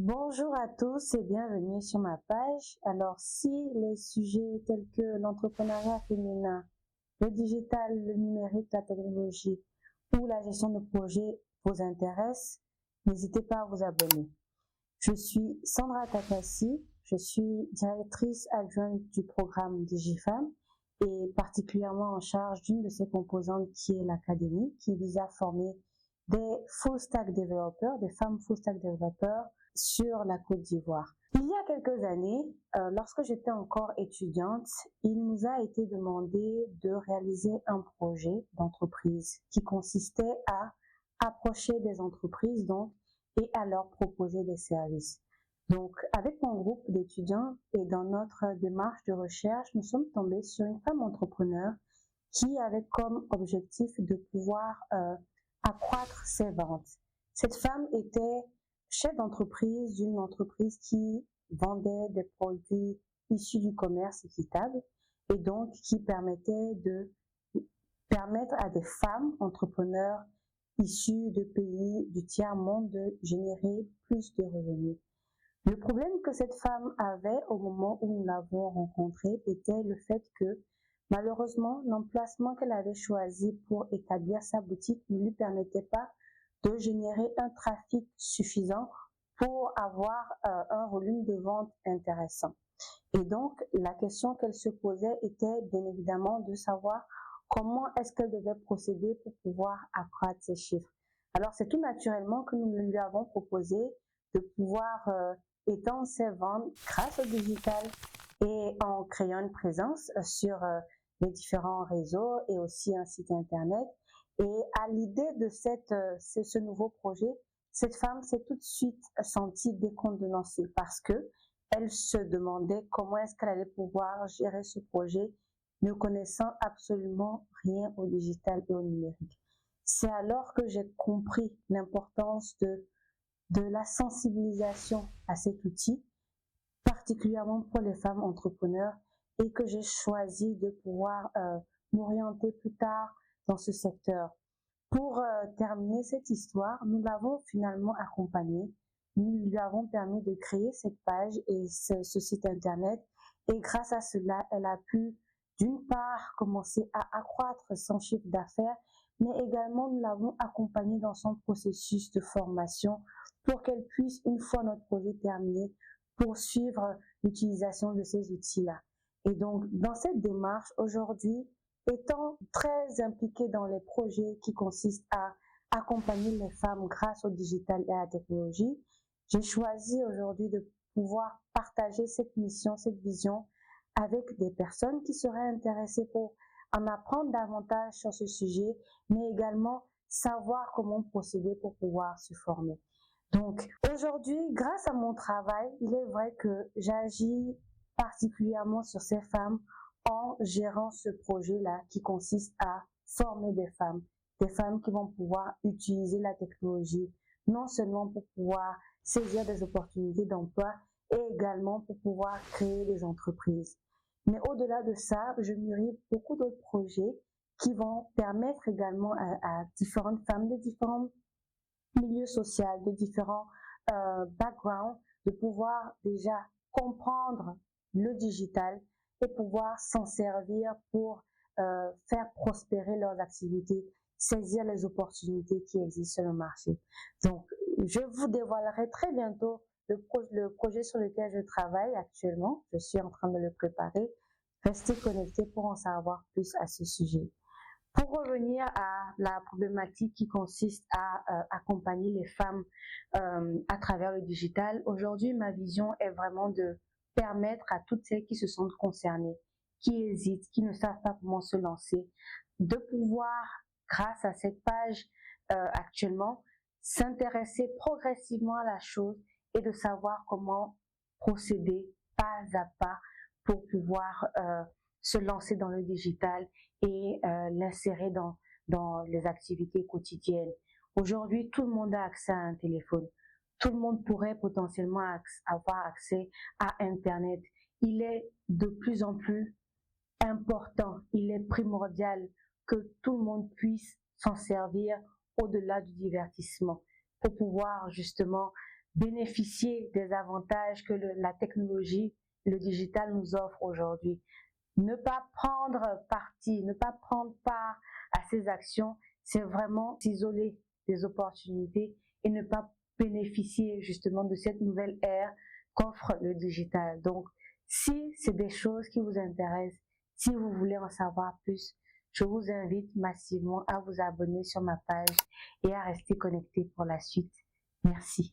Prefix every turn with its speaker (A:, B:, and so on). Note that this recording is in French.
A: Bonjour à tous et bienvenue sur ma page. Alors, si les sujets tels que l'entrepreneuriat féminin, le digital, le numérique, la technologie ou la gestion de projets vous intéressent, n'hésitez pas à vous abonner. Je suis Sandra Takassi, je suis directrice adjointe du programme DigiFemme et particulièrement en charge d'une de ses composantes qui est l'académie, qui vise à former des full stack développeurs, des femmes full stack développeurs sur la Côte d'Ivoire. Il y a quelques années, lorsque j'étais encore étudiante, il nous a été demandé de réaliser un projet d'entreprise qui consistait à approcher des entreprises et à leur proposer des services. Donc, avec mon groupe d'étudiants et dans notre démarche de recherche, nous sommes tombés sur une femme entrepreneur qui avait comme objectif de pouvoir accroître ses ventes. Cette femme était chef d'entreprise d'une entreprise qui vendait des produits issus du commerce équitable et donc qui permettait de permettre à des femmes entrepreneurs issus de pays du tiers-monde de générer plus de revenus. Le problème que cette femme avait au moment où nous l'avons rencontrée était le fait que malheureusement l'emplacement qu'elle avait choisi pour établir sa boutique ne lui permettait pas de générer un trafic suffisant pour avoir un volume de vente intéressant. Et donc, la question qu'elle se posait était bien évidemment de savoir comment est-ce qu'elle devait procéder pour pouvoir accroître ses chiffres. Alors, c'est tout naturellement que nous lui avons proposé de pouvoir étendre ses ventes grâce au digital et en créant une présence sur les différents réseaux et aussi un site internet. Et à l'idée de ce nouveau projet, cette femme s'est tout de suite sentie décontenancée parce que elle se demandait comment est-ce qu'elle allait pouvoir gérer ce projet ne connaissant absolument rien au digital et au numérique. C'est alors que j'ai compris l'importance de la sensibilisation à cet outil, particulièrement pour les femmes entrepreneurs, et que j'ai choisi de pouvoir m'orienter plus tard dans ce secteur. Pour terminer cette histoire, nous l'avons finalement accompagnée. Nous lui avons permis de créer cette page et ce site internet. Et grâce à cela, elle a pu, d'une part, commencer à accroître son chiffre d'affaires, mais également nous l'avons accompagnée dans son processus de formation pour qu'elle puisse, une fois notre projet terminé, poursuivre l'utilisation de ces outils-là. Et donc, dans cette démarche, aujourd'hui, étant très impliquée dans les projets qui consistent à accompagner les femmes grâce au digital et à la technologie, j'ai choisi aujourd'hui de pouvoir partager cette mission, cette vision avec des personnes qui seraient intéressées pour en apprendre davantage sur ce sujet, mais également savoir comment procéder pour pouvoir se former. Donc aujourd'hui, grâce à mon travail, il est vrai que j'agis particulièrement sur ces femmes en gérant ce projet-là qui consiste à former des femmes qui vont pouvoir utiliser la technologie, non seulement pour pouvoir saisir des opportunités d'emploi, et également pour pouvoir créer des entreprises. Mais au-delà de ça, je mûris beaucoup d'autres projets qui vont permettre également à différentes femmes de différents milieux sociaux, de différents backgrounds, de pouvoir déjà comprendre le digital et pouvoir s'en servir pour faire prospérer leurs activités, saisir les opportunités qui existent sur le marché. Donc, je vous dévoilerai très bientôt le projet sur lequel je travaille actuellement. Je suis en train de le préparer. Restez connectés pour en savoir plus à ce sujet. Pour revenir à la problématique qui consiste à accompagner les femmes à travers le digital, aujourd'hui, ma vision est vraiment de permettre à toutes celles qui se sentent concernées, qui hésitent, qui ne savent pas comment se lancer, de pouvoir, grâce à cette page actuellement, s'intéresser progressivement à la chose et de savoir comment procéder pas à pas pour pouvoir se lancer dans le digital et l'insérer dans les activités quotidiennes. Aujourd'hui, tout le monde a accès à un téléphone. Tout le monde pourrait potentiellement avoir accès à Internet. Il est de plus en plus important, il est primordial que tout le monde puisse s'en servir au-delà du divertissement pour pouvoir justement bénéficier des avantages que la technologie, le digital nous offre aujourd'hui. Ne pas prendre parti, ne pas prendre part à ces actions, c'est vraiment s'isoler des opportunités et ne pas bénéficier justement de cette nouvelle ère qu'offre le digital. Donc, si c'est des choses qui vous intéressent, si vous voulez en savoir plus, je vous invite massivement à vous abonner sur ma page et à rester connecté pour la suite. Merci.